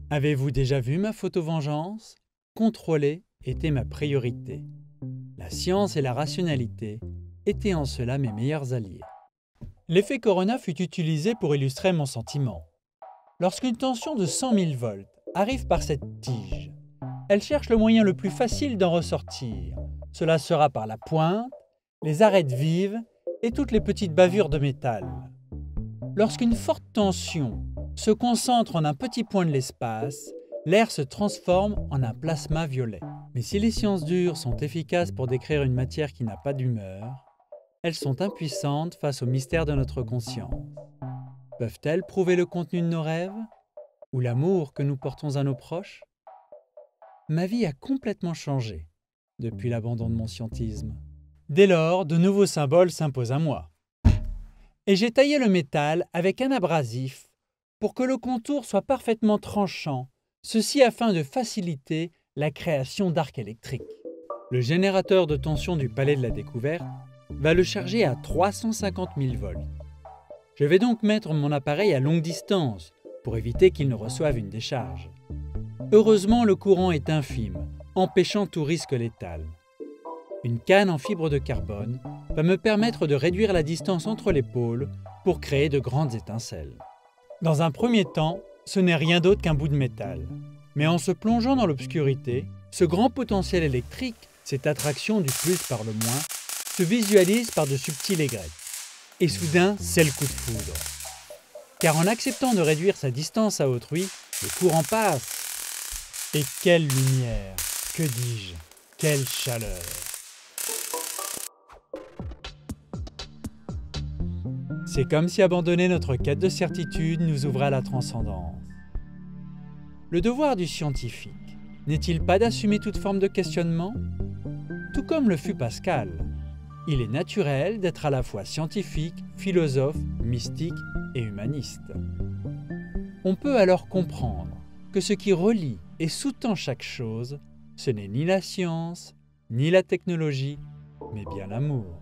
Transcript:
Avez-vous déjà vu ma photovengeance? Contrôler était ma priorité. La science et la rationalité étaient en cela mes meilleurs alliés. L'effet Corona fut utilisé pour illustrer mon sentiment. Lorsqu'une tension de 100 000 volts arrive par cette tige, elle cherche le moyen le plus facile d'en ressortir. Cela sera par la pointe, les arêtes vives et toutes les petites bavures de métal. Lorsqu'une forte tension se concentre en un petit point de l'espace, l'air se transforme en un plasma violet. Mais si les sciences dures sont efficaces pour décrire une matière qui n'a pas d'humeur, elles sont impuissantes face au mystère de notre conscience. Peuvent-elles prouver le contenu de nos rêves? Ou l'amour que nous portons à nos proches? Ma vie a complètement changé depuis l'abandon de mon scientisme. Dès lors, de nouveaux symboles s'imposent à moi. Et j'ai taillé le métal avec un abrasif pour que le contour soit parfaitement tranchant, ceci afin de faciliter la création d'arcs électriques. Le générateur de tension du Palais de la Découverte va le charger à 350 000 volts. Je vais donc mettre mon appareil à longue distance pour éviter qu'il ne reçoive une décharge. Heureusement, le courant est infime, empêchant tout risque létal. Une canne en fibre de carbone va me permettre de réduire la distance entre les pôles pour créer de grandes étincelles. Dans un premier temps, ce n'est rien d'autre qu'un bout de métal. Mais en se plongeant dans l'obscurité, ce grand potentiel électrique, cette attraction du plus par le moins, se visualise par de subtiles aigrettes. Et soudain, c'est le coup de foudre. Car en acceptant de réduire sa distance à autrui, le courant passe. Et quelle lumière, que dis-je, quelle chaleur! C'est comme si abandonner notre quête de certitude nous ouvrait à la transcendance. Le devoir du scientifique n'est-il pas d'assumer toute forme de questionnement? Tout comme le fut Pascal, il est naturel d'être à la fois scientifique, philosophe, mystique et humaniste. On peut alors comprendre que ce qui relie et sous-tend chaque chose, ce n'est ni la science, ni la technologie, mais bien l'amour.